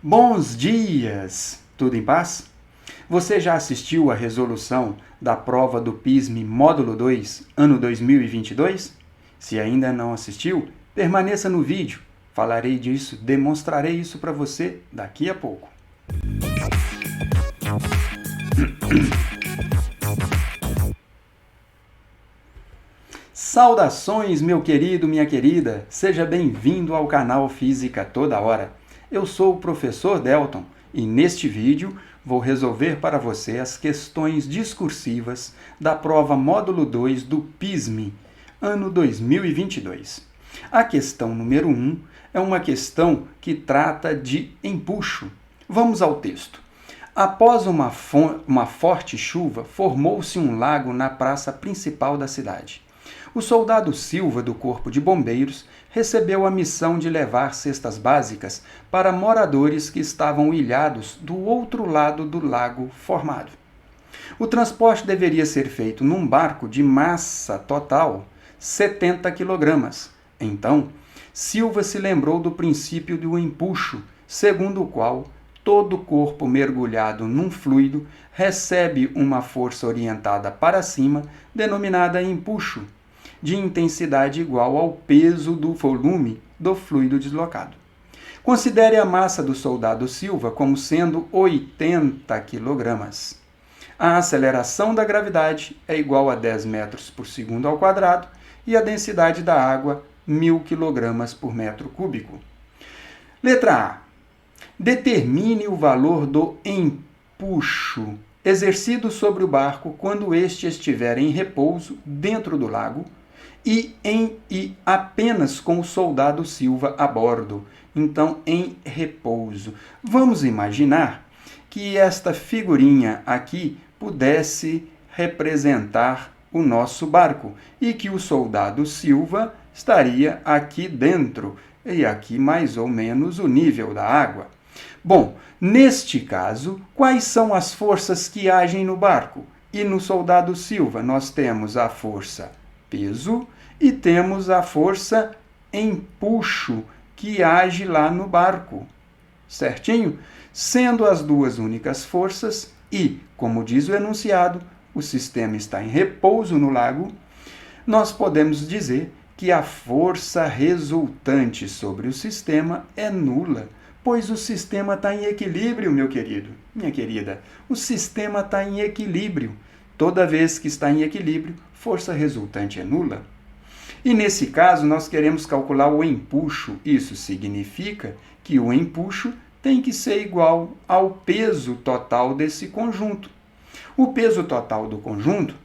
Bons dias! Tudo em paz? Você já assistiu à resolução da prova do PISM Módulo 2, ano 2022? Se ainda não assistiu, permaneça no vídeo. Falarei disso, demonstrarei isso para você daqui a pouco. Saudações, meu querido, minha querida! Seja bem-vindo ao canal Física Toda Hora. Eu sou o professor Delton e neste vídeo vou resolver para você as questões discursivas da prova Módulo 2 do PISM, ano 2022. A questão número 1 é uma questão que trata de empuxo. Vamos ao texto. Após uma forte chuva, formou-se um lago na praça principal da cidade. O soldado Silva, do Corpo de Bombeiros, recebeu a missão de levar cestas básicas para moradores que estavam ilhados do outro lado do lago formado. O transporte deveria ser feito num barco de massa total 70 kg. Então, Silva se lembrou do princípio do empuxo, segundo o qual todo corpo mergulhado num fluido recebe uma força orientada para cima, denominada empuxo, de intensidade igual ao peso do volume do fluido deslocado. Considere a massa do soldado Silva como sendo 80 kg. A aceleração da gravidade é igual a 10 metros por segundo ao quadrado e a densidade da água 1000 kg por metro cúbico. Letra A. Determine o valor do empuxo exercido sobre o barco quando este estiver em repouso dentro do lago e apenas com o soldado Silva a bordo. Então, em repouso. Vamos imaginar que esta figurinha aqui pudesse representar o nosso barco e que o soldado Silva estaria aqui dentro e aqui mais ou menos o nível da água. Bom, neste caso, quais são as forças que agem no barco? E no soldado Silva nós temos a força peso e temos a força empuxo que age lá no barco, certinho? Sendo as duas únicas forças e, como diz o enunciado, o sistema está em repouso no lago, nós podemos dizer que a força resultante sobre o sistema é nula, pois o sistema está em equilíbrio, meu querido, minha querida. O sistema está em equilíbrio. Toda vez que está em equilíbrio, força resultante é nula. E nesse caso, nós queremos calcular o empuxo. Isso significa que o empuxo tem que ser igual ao peso total desse conjunto. O peso total do conjunto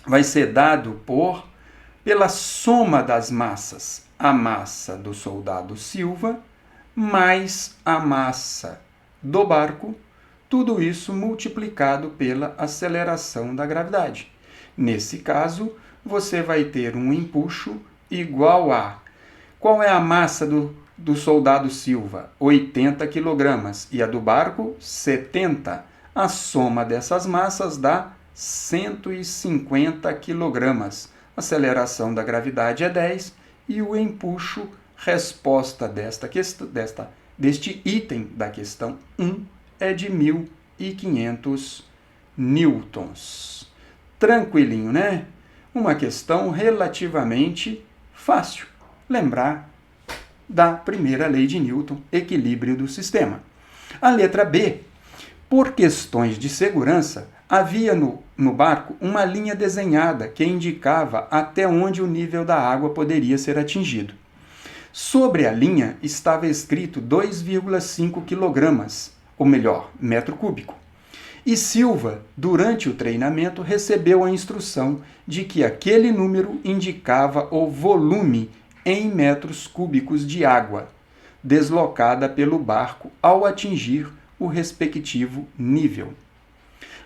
vai ser dado pela soma das massas. A massa do soldado Silva mais a massa do barco, tudo isso multiplicado pela aceleração da gravidade. Nesse caso, você vai ter um empuxo igual a... Qual é a massa do soldado Silva? 80 kg. E a do barco? 70. A soma dessas massas dá 150 kg. A aceleração da gravidade é 10 e o empuxo, resposta deste item da questão 1, é de 1.500 newtons. Tranquilinho, né? Uma questão relativamente fácil. Lembrar da primeira lei de Newton, equilíbrio do sistema. A letra B. Por questões de segurança, havia no barco uma linha desenhada que indicava até onde o nível da água poderia ser atingido. Sobre a linha estava escrito 2,5 kg, ou melhor, metro cúbico. E Silva, durante o treinamento, recebeu a instrução de que aquele número indicava o volume em metros cúbicos de água deslocada pelo barco ao atingir o respectivo nível.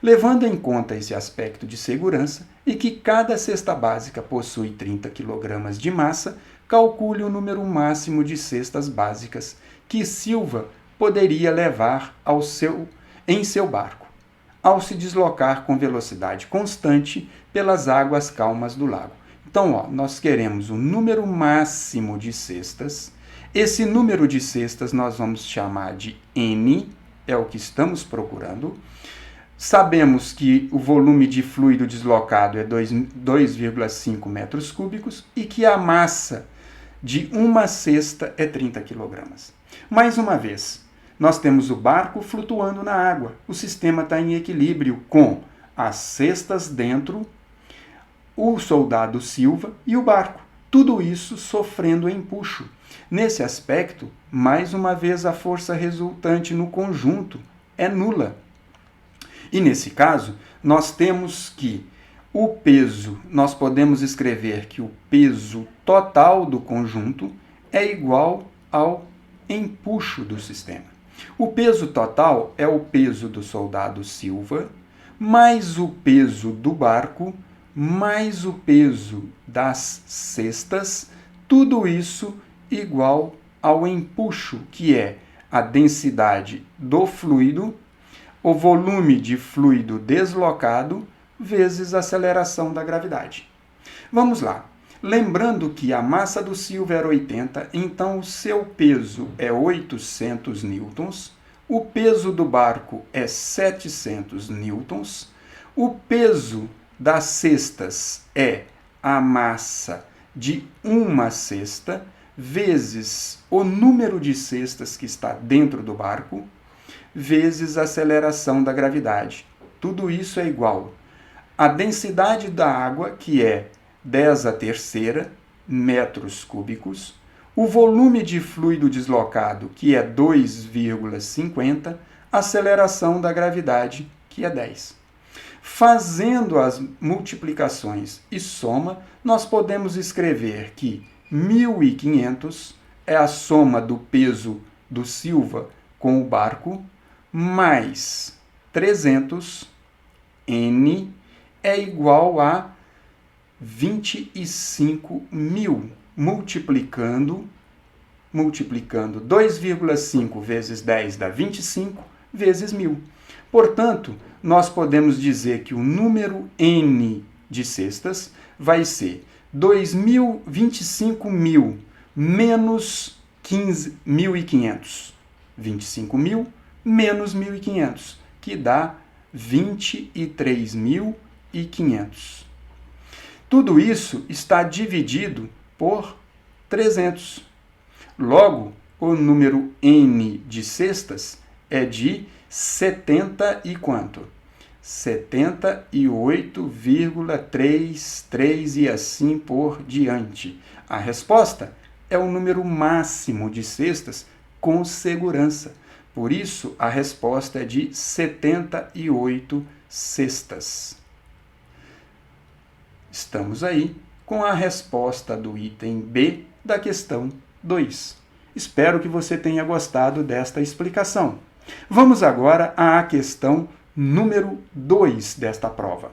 Levando em conta esse aspecto de segurança e que cada cesta básica possui 30 kg de massa, calcule o número máximo de cestas básicas que Silva poderia levar em seu barco, ao se deslocar com velocidade constante pelas águas calmas do lago. Então, nós queremos o número máximo de cestas Esse número de cestas nós vamos chamar de N, é o que estamos procurando. Sabemos que o volume de fluido deslocado é 2,5 metros cúbicos e que a massa de uma cesta é 30 kg. Mais uma vez, nós temos o barco flutuando na água. O sistema está em equilíbrio com as cestas dentro, o soldado Silva e o barco. Tudo isso sofrendo empuxo. Nesse aspecto, mais uma vez a força resultante no conjunto é nula. E nesse caso, nós temos que o peso, nós podemos escrever que o peso total do conjunto é igual ao empuxo do sistema. O peso total é o peso do soldado Silva, mais o peso do barco, mais o peso das cestas, tudo isso igual ao empuxo, que é a densidade do fluido, o volume de fluido deslocado, vezes a aceleração da gravidade. Vamos lá. Lembrando que a massa do Silva era 80, então o seu peso é 800 newtons, o peso do barco é 700 newtons, o peso das cestas é a massa de uma cesta, vezes o número de cestas que está dentro do barco, vezes a aceleração da gravidade. Tudo isso é igual à densidade da água, que é 10 a terceira metros cúbicos, o volume de fluido deslocado, que é 2,50, a aceleração da gravidade, que é 10. Fazendo as multiplicações e soma, nós podemos escrever que 1.500 é a soma do peso do Silva com o barco, mais 300, N, é igual a 25.000, multiplicando 2,5 vezes 10 dá 25, vezes 1.000. Portanto, nós podemos dizer que o número N de cestas vai ser 25.000 menos 1.500. 25.000 menos 1.500, que dá 23.500. Tudo isso está dividido por 300. Logo, o número N de cestas é de 70 e quanto? 78,33 e assim por diante. A resposta é o número máximo de cestas com segurança. Por isso, a resposta é de 78 cestas. Estamos aí com a resposta do item B da questão 2. Espero que você tenha gostado desta explicação. Vamos agora à questão número 2 desta prova.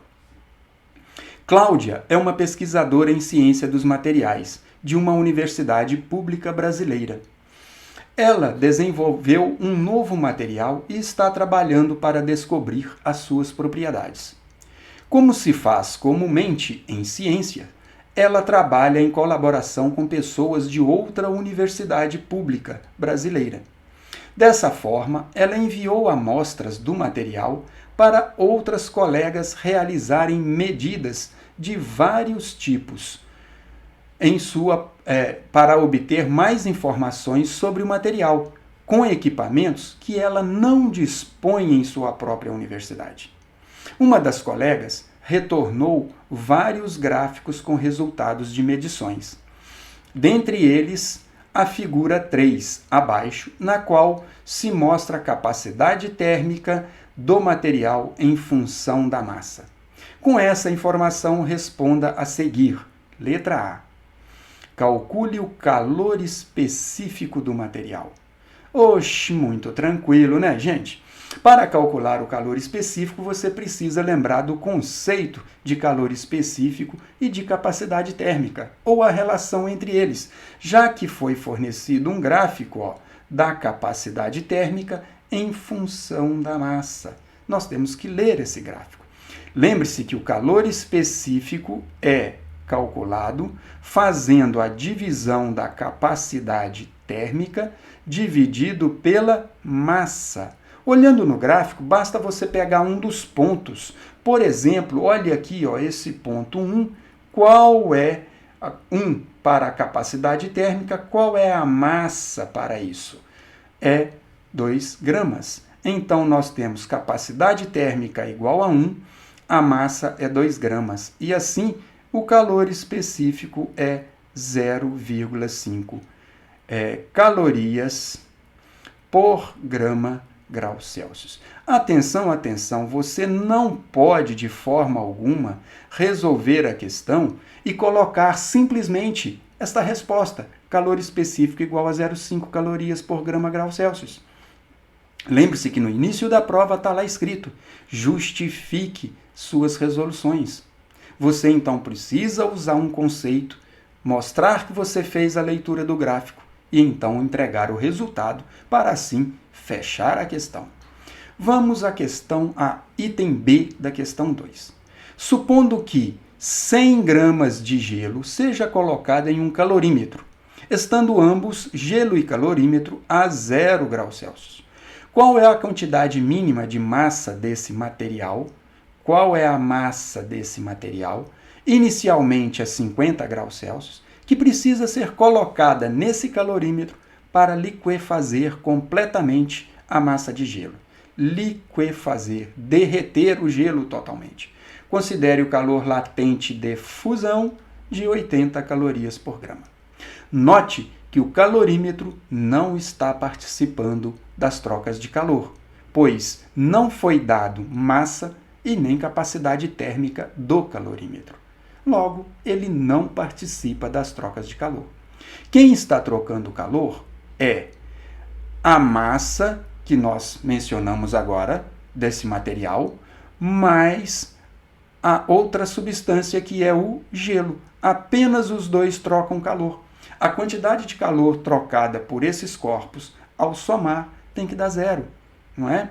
Cláudia é uma pesquisadora em ciência dos materiais de uma universidade pública brasileira. Ela desenvolveu um novo material e está trabalhando para descobrir as suas propriedades. Como se faz comumente em ciência, ela trabalha em colaboração com pessoas de outra universidade pública brasileira. Dessa forma, ela enviou amostras do material para outras colegas realizarem medidas de vários tipos para obter mais informações sobre o material, com equipamentos que ela não dispõe em sua própria universidade. Uma das colegas retornou vários gráficos com resultados de medições. Dentre eles, a figura 3, abaixo, na qual se mostra a capacidade térmica do material em função da massa. Com essa informação, responda a seguir. Letra A. Calcule o calor específico do material. Oxe, muito tranquilo, né, gente? Para calcular o calor específico, você precisa lembrar do conceito de calor específico e de capacidade térmica, ou a relação entre eles, já que foi fornecido um gráfico da capacidade térmica em função da massa. Nós temos que ler esse gráfico. Lembre-se que o calor específico é calculado fazendo a divisão da capacidade térmica dividido pela massa. Olhando no gráfico, basta você pegar um dos pontos. Por exemplo, olha aqui, ó, esse ponto 1, qual é 1 para a capacidade térmica, qual é a massa para isso? É 2 gramas. Então, nós temos capacidade térmica igual a 1, a massa é 2 gramas. E assim, o calor específico é 0,5 calorias por grau Celsius. Atenção, atenção, você não pode de forma alguma resolver a questão e colocar simplesmente esta resposta, calor específico igual a 0,5 calorias por grau Celsius. Lembre-se que no início da prova está lá escrito, justifique suas resoluções. Você então precisa usar um conceito, mostrar que você fez a leitura do gráfico e então entregar o resultado para assim fechar a questão. Vamos à item B da questão 2. Supondo que 100 gramas de gelo seja colocada em um calorímetro, estando ambos, gelo e calorímetro, a 0 graus Celsius. Qual é a quantidade mínima de massa desse material? Qual é a massa desse material? Inicialmente a 50 graus Celsius, que precisa ser colocada nesse calorímetro para liquefazer completamente a massa de gelo. Liquefazer, derreter o gelo totalmente. Considere o calor latente de fusão de 80 calorias por grama. Note que o calorímetro não está participando das trocas de calor, pois não foi dado massa e nem capacidade térmica do calorímetro. Logo, ele não participa das trocas de calor. Quem está trocando calor é a massa que nós mencionamos agora, desse material, mais a outra substância que é o gelo. Apenas os dois trocam calor. A quantidade de calor trocada por esses corpos, ao somar, tem que dar 0, não é?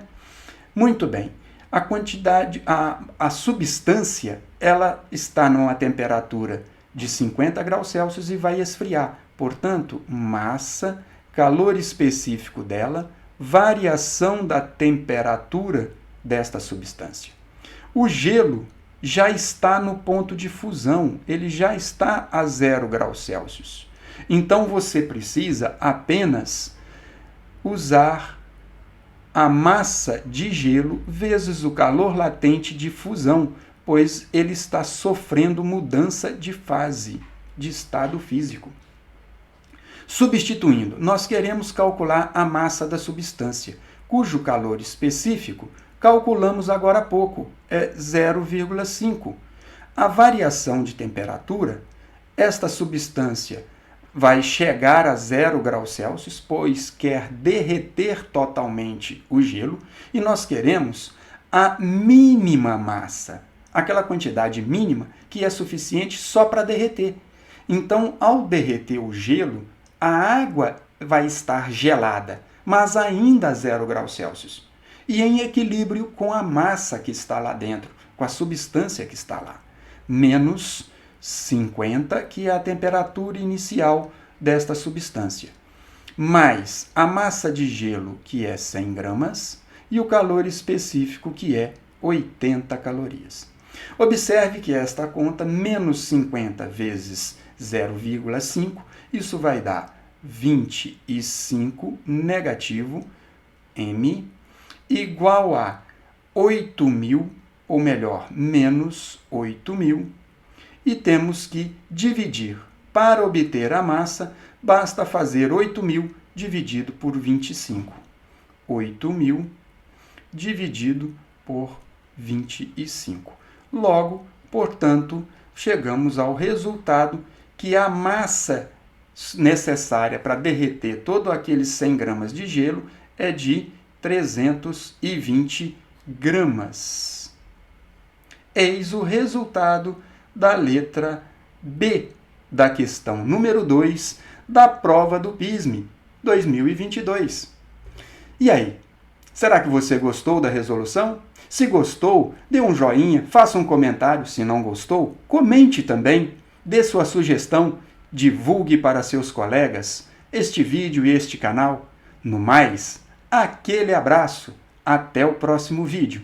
Muito bem. A substância, ela está numa temperatura de 50 graus Celsius e vai esfriar. Portanto, massa, calor específico dela, variação da temperatura desta substância. O gelo já está no ponto de fusão, ele já está a 0 graus Celsius. Então, você precisa apenas usar a massa de gelo vezes o calor latente de fusão, pois ele está sofrendo mudança de fase, de estado físico. Substituindo, nós queremos calcular a massa da substância, cujo calor específico calculamos agora há pouco, é 0,5. A variação de temperatura, esta substância vai chegar a 0 graus Celsius, pois quer derreter totalmente o gelo, e nós queremos a mínima massa, aquela quantidade mínima que é suficiente só para derreter. Então, ao derreter o gelo, a água vai estar gelada, mas ainda a 0 graus Celsius, e em equilíbrio com a massa que está lá dentro, com a substância que está lá, menos 50, que é a temperatura inicial desta substância, mais a massa de gelo, que é 100 gramas, e o calor específico, que é 80 calorias. Observe que esta conta, menos 50 vezes 0,5, isso vai dar 25 negativo M, igual a 8.000, ou melhor, menos 8.000, e temos que dividir. Para obter a massa, basta fazer 8.000 dividido por 25. 8.000 dividido por 25. Logo, portanto, chegamos ao resultado que a massa necessária para derreter todos aqueles 100 gramas de gelo é de 320 gramas. Eis o resultado da letra B da questão número 2 da prova do PISME 2022. E aí, será que você gostou da resolução? Se gostou, dê um joinha, faça um comentário. Se não gostou, comente também, dê sua sugestão, divulgue para seus colegas. este vídeo e este canal. No mais, aquele abraço. Até o próximo vídeo.